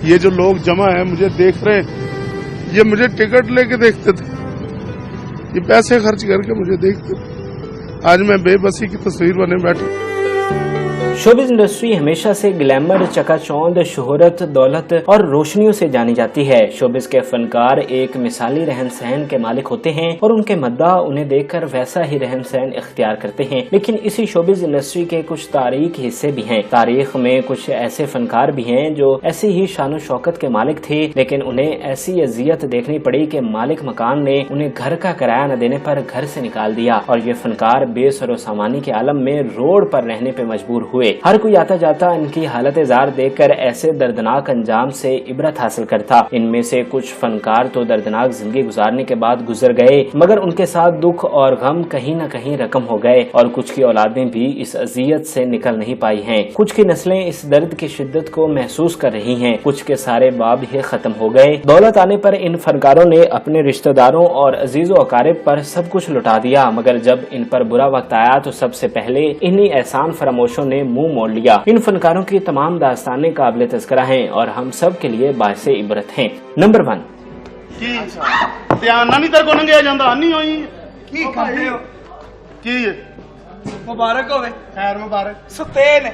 یہ جو لوگ جمع ہیں مجھے دیکھ رہے ہیں، یہ مجھے ٹکٹ لے کے دیکھتے تھے، یہ پیسے خرچ کر کے مجھے دیکھتے تھے، آج میں بے بسی کی تصویر بنے بیٹھا۔ شوبز انڈسٹری ہمیشہ سے گلیمر، چکا چوند، شہرت، دولت اور روشنیوں سے جانی جاتی ہے۔ شوبز کے فنکار ایک مثالی رہن سہن کے مالک ہوتے ہیں اور ان کے مداح انہیں دیکھ کر ویسا ہی رہن سہن اختیار کرتے ہیں، لیکن اسی شوبز انڈسٹری کے کچھ تاریخ حصے بھی ہیں۔ تاریخ میں کچھ ایسے فنکار بھی ہیں جو ایسی ہی شان و شوکت کے مالک تھے، لیکن انہیں ایسی اذیت دیکھنی پڑی کہ مالک مکان نے انہیں گھر کا کرایہ نہ دینے پر گھر سے نکال دیا، اور یہ فنکار بے سر و سامانی کے عالم میں روڈ پر رہنے پہ مجبور ہوئے۔ ہر کوئی آتا جاتا ان کی حالت زار دیکھ کر ایسے دردناک انجام سے عبرت حاصل کرتا۔ ان میں سے کچھ فنکار تو دردناک زندگی گزارنے کے بعد گزر گئے، مگر ان کے ساتھ دکھ اور غم کہیں نہ کہیں رقم ہو گئے، اور کچھ کی اولادیں بھی اس اذیت سے نکل نہیں پائی ہیں۔ کچھ کی نسلیں اس درد کی شدت کو محسوس کر رہی ہیں، کچھ کے سارے باب ہی ختم ہو گئے۔ دولت آنے پر ان فنکاروں نے اپنے رشتہ داروں اور عزیز و اقارب پر سب کچھ لٹا دیا، مگر جب ان پر برا وقت آیا تو سب سے پہلے انہی احسان فراموشوں نے منہ موڑ لیا۔ ان فنکاروں کی تمام داستانیں قابل تذکرہ ہیں اور ہم سب کے لیے باعث عبرت ہیں۔ نمبر 1 مبارک ہوئے، خیر مبارک، ستے نے۔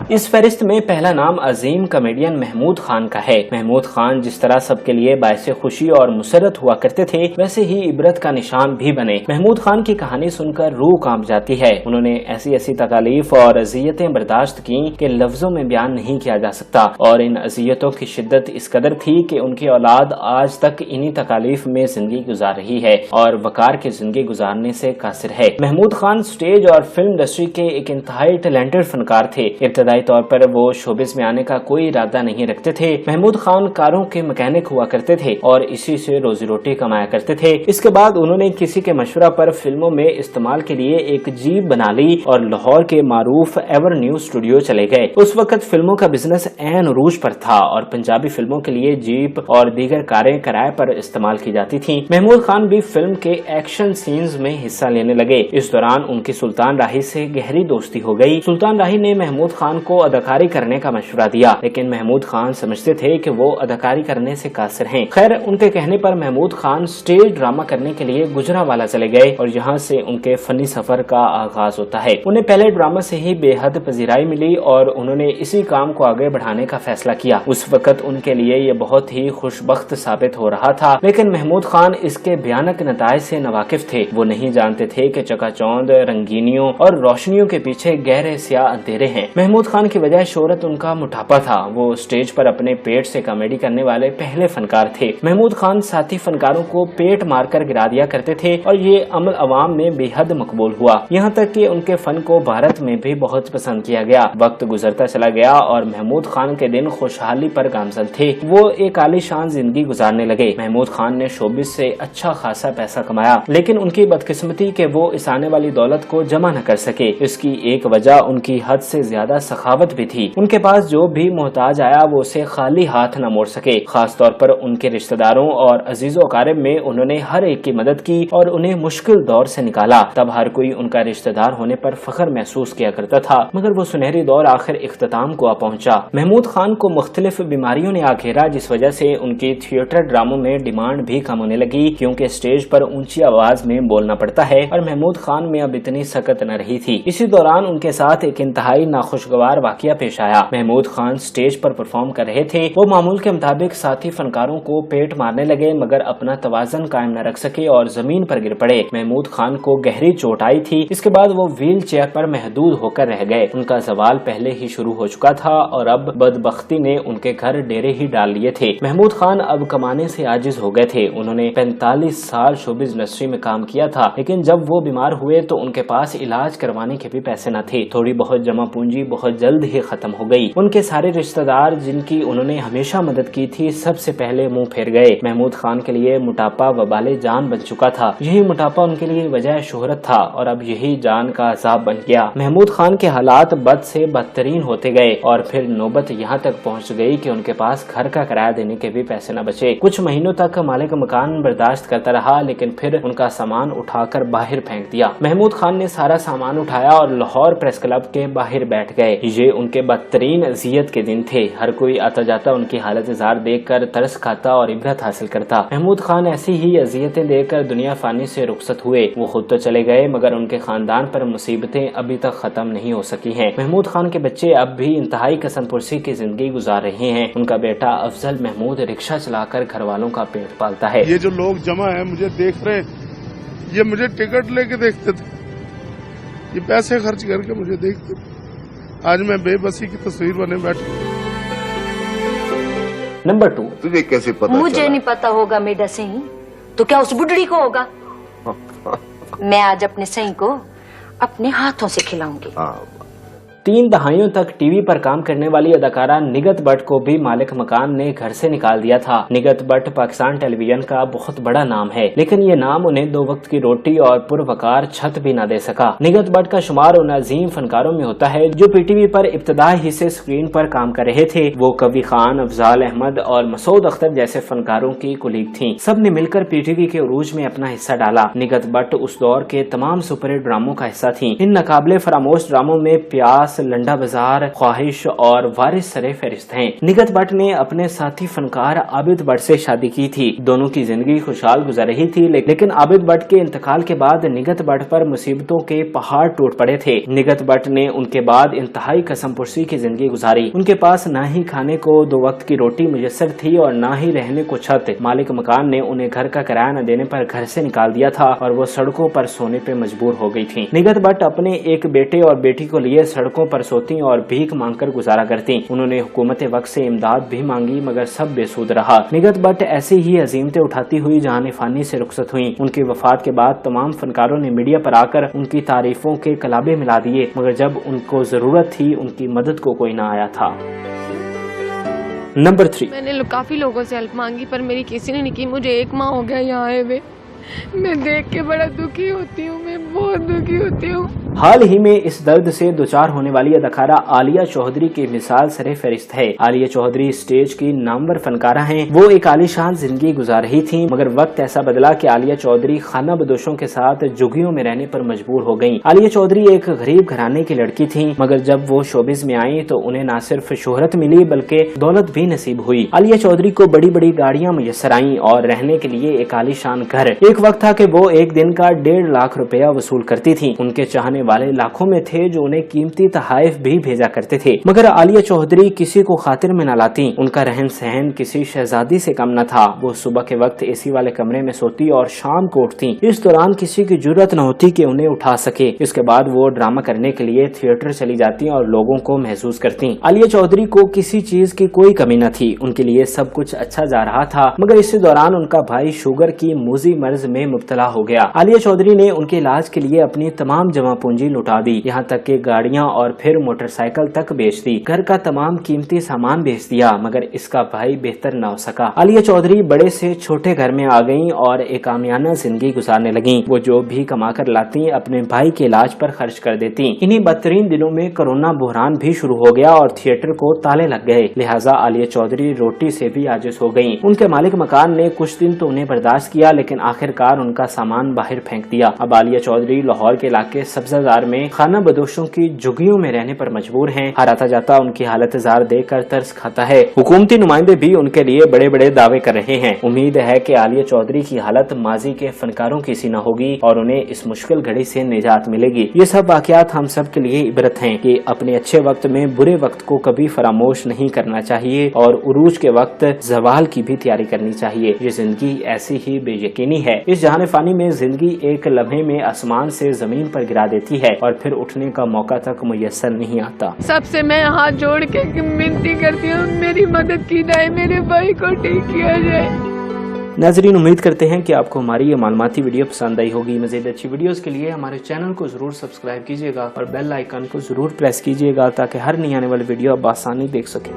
اس فہرست میں پہلا نام عظیم کامیڈین محمود خان کا ہے۔ محمود خان جس طرح سب کے لیے باعث خوشی اور مسرت ہوا کرتے تھے، ویسے ہی عبرت کا نشان بھی بنے۔ محمود خان کی کہانی سن کر روح کانپ جاتی ہے۔ انہوں نے ایسی ایسی تکالیف اور اذیتیں برداشت کی کہ لفظوں میں بیان نہیں کیا جا سکتا، اور ان اذیتوں کی شدت اس قدر تھی کہ ان کی اولاد آج تک انہی تکالیف میں زندگی گزار رہی ہے اور وقار کی زندگی گزارنے سے قاصر ہے۔ محمود خان سٹیج اور فلم انڈسٹری کے ایک انتہائی ٹیلنٹڈ فنکار تھے۔ ابتدائی طور پر وہ شوبز میں آنے کا کوئی ارادہ نہیں رکھتے تھے۔ محمود خان کاروں کے مکینک ہوا کرتے تھے اور اسی سے روزی روٹی کمایا کرتے تھے۔ اس کے بعد انہوں نے کسی کے مشورہ پر فلموں میں استعمال کے لیے ایک جیپ بنا لی اور لاہور کے معروف ایور نیو اسٹوڈیو چلے گئے۔ اس وقت فلموں کا بزنس عین عروج پر تھا اور پنجابی فلموں کے لیے جیپ اور دیگر کاریں کرائے پر استعمال کی جاتی تھیں۔ محمود خان بھی فلم کے ایکشن سینز میں حصہ لینے لگے۔ اس دوران ان کی سلطان راہی سے گہری دوستی ہو گئی۔ سلطان راہی نے محمود خان کو اداکاری کرنے کا مشورہ دیا، لیکن محمود خان سمجھتے تھے کہ وہ اداکاری کرنے سے قاصر ہیں۔ خیر، ان کے کہنے پر محمود خان سٹیج ڈرامہ کرنے کے لیے گجرانوالہ چلے گئے اور یہاں سے ان کے فنی سفر کا آغاز ہوتا ہے۔ انہیں پہلے ڈرامہ سے ہی بے حد پذیرائی ملی اور انہوں نے اسی کام کو آگے بڑھانے کا فیصلہ کیا۔ اس وقت ان کے لیے یہ بہت ہی خوش بخت ثابت ہو رہا تھا، لیکن محمود خان اس کے بھیانک نتائج سے ناواقف تھے۔ وہ نہیں جانتے تھے کہ چکا چوند، رنگینیوں اور روشنیوں کے پیچھے گہرے سیاہ اندھیرے ہیں۔ محمود خان کی وجہ شہرت ان کا موٹاپا تھا۔ وہ اسٹیج پر اپنے پیٹ سے کامیڈی کرنے والے پہلے فنکار تھے۔ محمود خان ساتھی فنکاروں کو پیٹ مار کر گرا دیا کرتے تھے اور یہ عمل عوام میں بے حد مقبول ہوا، یہاں تک کہ ان کے فن کو بھارت میں بھی بہت پسند کیا گیا۔ وقت گزرتا چلا گیا اور محمود خان کے دن خوشحالی پر گامزن تھے۔ وہ ایک عالی شان زندگی گزارنے لگے۔ محمود خان نے شوبز سے اچھا خاصا پیسہ کمایا، لیکن ان کی بدقسمتی کہ وہ اس آنے والی دولت کو جمع نہ کر سکے۔ اس کی ایک وجہ ان کی حد سے زیادہ سخاوت بھی تھی۔ ان کے پاس جو بھی محتاج آیا وہ اسے خالی ہاتھ نہ موڑ سکے۔ خاص طور پر ان کے رشتہ داروں اور عزیز و اقارب میں انہوں نے ہر ایک کی مدد کی اور انہیں مشکل دور سے نکالا۔ تب ہر کوئی ان کا رشتہ دار ہونے پر فخر محسوس کیا کرتا تھا، مگر وہ سنہری دور آخر اختتام کو آ پہنچا۔ محمود خان کو مختلف بیماریوں نے آ گھیرا، جس وجہ سے ان کی تھیٹر ڈراموں میں ڈیمانڈ بھی کم ہونے لگی، کیونکہ اسٹیج پر اونچی آواز میں بولنا پڑتا ہے اور محمود خان میں اب اتنی سکت نہ رہی تھی۔ اسی دوران ان کے ساتھ ایک انتہائی ناخوشگوار واقعہ پیش آیا۔ محمود خان سٹیج پر پرفارم کر رہے تھے۔ وہ معمول کے مطابق ساتھی فنکاروں کو پیٹ مارنے لگے، مگر اپنا توازن قائم نہ رکھ سکے اور زمین پر گر پڑے۔ محمود خان کو گہری چوٹ آئی تھی۔ اس کے بعد وہ ویل چیئر پر محدود ہو کر رہ گئے۔ ان کا زوال پہلے ہی شروع ہو چکا تھا اور اب بدبختی نے ان کے گھر ڈیرے ہی ڈال لیے تھے۔ محمود خان اب کمانے سے عاجز ہو گئے تھے۔ انہوں نے 45 سال شوبز انڈسٹری میں کام کیا تھا، لیکن جب وہ بیمار ہوئے تو ان کے پاس علاج کروانے کے بھی پیسے نہ تھے۔ تھوڑی بہت جمع پونجی بہت جلد ہی ختم ہو گئی۔ ان کے سارے رشتہ دار جن کی انہوں نے ہمیشہ مدد کی تھی، سب سے پہلے منہ پھیر گئے۔ محمود خان کے لیے موٹاپا وبال جان بن چکا تھا۔ یہی موٹاپا ان کے لیے وجہ شہرت تھا اور اب یہی جان کا عذاب بن گیا۔ محمود خان کے حالات بد سے بدترین ہوتے گئے اور پھر نوبت یہاں تک پہنچ گئی کہ ان کے پاس گھر کا کرایہ دینے کے بھی پیسے نہ بچے۔ کچھ مہینوں تک مالک مکان برداشت کرتا رہا، لیکن پھر ان کا سامان اٹھا کر باہر پھینک دیا۔ محمود خان نے سارا سامان اٹھایا اور لاہور پریس کلب کے باہر بیٹھ گئے۔ یہ ان کے بدترین اذیت کے دن تھے. ہر کوئی آتا جاتا ان کی حالت زار دیکھ کر ترس کھاتا اور عبرت حاصل کرتا. محمود خان ایسی ہی اذیتیں دے کر دنیا فانی سے رخصت ہوئے. وہ خود تو چلے گئے مگر ان کے خاندان پر مصیبتیں ابھی تک ختم نہیں ہو سکی ہیں. محمود خان کے بچے اب بھی انتہائی قسم پرسی کی زندگی گزار رہے ہیں. ان کا بیٹا افضل محمود رکشہ چلا کر گھر والوں کا پیٹ پالتا ہے. یہ جو لوگ جمع ہیں مجھے دیکھ رہے ہیں، یہ مجھے ٹکٹ لے کے دیکھتے تھے، یہ پیسے خرچ کر کے مجھے دیکھتے تھے. آج میں بے بسی کی تصویر بنے بیٹھا. نمبر 2. تجھے کیسے پتا؟ مجھے نہیں پتا ہوگا میرا صحیح تو کیا اس بڈڑی کو ہوگا؟ میں آج اپنے صحیح کو اپنے ہاتھوں سے کھلاؤں گی. 3 دہائیوں تک ٹی وی پر کام کرنے والی اداکارہ نگہت بٹ کو بھی مالک مکان نے گھر سے نکال دیا تھا. نگہت بٹ پاکستان ٹیلی ویژن کا بہت بڑا نام ہے لیکن یہ نام انہیں 2 وقت کی روٹی اور پروقار چھت بھی نہ دے سکا. نگہت بٹ کا شمار ان عظیم فنکاروں میں ہوتا ہے جو پی ٹی وی پر ابتدا ہی سے اسکرین پر کام کر رہے تھے. وہ کبھی خان، افضال احمد اور مسعود اختر جیسے فنکاروں کی کلیگ تھیں. سب نے مل کر پی ٹی وی کے عروج میں اپنا حصہ ڈالا. نگہت بٹ اس دور کے تمام سپر ہٹ ڈراموں کا حصہ تھیں. ان ناقابل فراموش ڈراموں میں پیاس، لنڈا بازار، خواہش اور وارث سرے فہرست ہیں. نگہت بٹ نے اپنے ساتھی فنکار عابد بٹ سے شادی کی تھی. دونوں کی زندگی خوشحال گزر رہی تھی لیکن عابد بٹ کے انتقال کے بعد نگہت بٹ پر مصیبتوں کے پہاڑ ٹوٹ پڑے تھے. نگہت بٹ نے ان کے بعد انتہائی قسم پرسی کی زندگی گزاری. ان کے پاس نہ ہی کھانے کو 2 وقت کی روٹی میسر تھی اور نہ ہی رہنے کو چھت. مالک مکان نے انہیں گھر کا کرایہ نہ دینے پر گھر سے نکال دیا تھا اور وہ سڑکوں پر سونے پہ مجبور ہو گئی تھی. نگہت بٹ اپنے ایک بیٹے اور بیٹی کو لیے سڑکوں پر سوتی اور بھیک مانگ کر گزارا کرتی. انہوں نے حکومت وقت سے امداد بھی مانگی مگر سب بے سود رہا. نگہت بٹ ایسی ہی عظیمتیں اٹھاتی ہوئی جہان فانی سے رخصت ہوئی. ان کی وفات کے بعد تمام فنکاروں نے میڈیا پر آ کر ان کی تعریفوں کے کلابے ملا دیے مگر جب ان کو ضرورت تھی ان کی مدد کو کوئی نہ آیا تھا. نمبر 3. میں نے کافی لوگوں سے ہیلپ مانگی پر میری کسی نے نہیں کی. مجھے 1 ماہ ہو گیا یہاں آئے ہوئے. میں دیکھ کے بڑا دکھی ہوتی ہوں، میں بہت دکھی ہوتی ہوں. حال ہی میں اس درد سے دوچار ہونے والی اداکارہ عالیہ چودھری کی مثال سر فہرست ہے. عالیہ چودھری اسٹیج کی نامور فنکارہ ہیں. وہ ایک عالی شان زندگی گزار رہی تھیں مگر وقت ایسا بدلا کہ عالیہ چودھری خانہ بدوشوں کے ساتھ جھگیوں میں رہنے پر مجبور ہو گئیں. عالیہ چودھری ایک غریب گھرانے کی لڑکی تھیں مگر جب وہ شوبز میں آئیں تو انہیں نہ صرف شہرت ملی بلکہ دولت بھی نصیب ہوئی. عالیہ چودھری کو بڑی بڑی گاڑیاں میسر آئیں اور رہنے کے لیے ایک عالی شان گھر. ایک وقت تھا کہ وہ ایک دن کا 1.5 لاکھ روپیہ وصول کرتی تھیں. ان کے چاہنے والے لاکھوں میں تھے جو انہیں قیمتی تحائف بھی بھیجا کرتے تھے مگر عالیہ چودھری کسی کو خاطر میں نہ لاتی. ان کا رہن سہن کسی شہزادی سے کم نہ تھا. وہ صبح کے وقت اے سی والے کمرے میں سوتی اور شام کو اٹھتی. اس دوران کسی کی جرت نہ ہوتی کہ انہیں اٹھا سکے. اس کے بعد وہ ڈرامہ کرنے کے لیے تھیٹر چلی جاتی اور لوگوں کو محظوظ کرتی. عالیہ چودھری کو کسی چیز کی کوئی کمی نہ تھی. ان کے لیے سب کچھ اچھا جا رہا تھا مگر اسی دوران ان کا بھائی شوگر کی موذی مرض میں مبتلا ہو گیا. عالیہ چودھری نے ان کے علاج کے لیے اپنی تمام جمع پونجی لٹا دی. یہاں تک کہ گاڑیاں اور پھر موٹر سائیکل تک بیچ دی. گھر کا تمام قیمتی سامان بیچ دیا مگر اس کا بھائی بہتر نہ ہو سکا. عالیہ چودھری بڑے سے چھوٹے گھر میں آ گئیں اور ایک عامیانہ زندگی گزارنے لگیں. وہ جو بھی کما کر لاتی اپنے بھائی کے علاج پر خرچ کر دیتی. انہی بدترین دنوں میں کورونا بحران بھی شروع ہو گیا اور تھیٹر کو تالے لگ گئے. لہٰذا عالیہ چودھری روٹی سے بھی عاجز ہو گئیں. ان کے مالک مکان نے کچھ دن تو انہیں برداشت کیا لیکن آخرکار ان کا سامان باہر پھینک دیا. اب عالیہ چودھری لاہور کے علاقے سبزہ زار میں خانہ بدوشوں کی جھگیوں میں رہنے پر مجبور ہیں. ہر آتا جاتا ان کی حالت زار دیکھ کر ترس کھاتا ہے. حکومتی نمائندے بھی ان کے لیے بڑے بڑے دعوے کر رہے ہیں. امید ہے کہ عالیہ چودھری کی حالت ماضی کے فنکاروں کی سی نہ ہوگی اور انہیں اس مشکل گھڑی سے نجات ملے گی. یہ سب واقعات ہم سب کے لیے عبرت ہیں کہ اپنے اچھے وقت میں برے وقت کو کبھی فراموش نہیں کرنا چاہیے اور عروج کے وقت زوال کی بھی تیاری کرنی چاہیے. یہ زندگی ایسی ہی بے یقینی ہے. اس جہان فانی میں زندگی ایک لمحے میں آسمان سے زمین پر گرا دیتی ہے اور پھر اٹھنے کا موقع تک میسر نہیں آتا. سب سے میں ہاتھ جوڑ کے منتی کرتی ہوں میری مدد کی جائے، میرے بھائی کو ٹھیک کیا جائے. ناظرین امید کرتے ہیں کہ آپ کو ہماری یہ معلوماتی ویڈیو پسند آئی ہوگی. مزید اچھی ویڈیوز کے لیے ہمارے چینل کو ضرور سبسکرائب کیجیے گا اور بیل آئیکن کو ضرور پریس کیجیے گا تاکہ ہر نئی آنے والی ویڈیو آپ بآسانی دیکھ سکیں.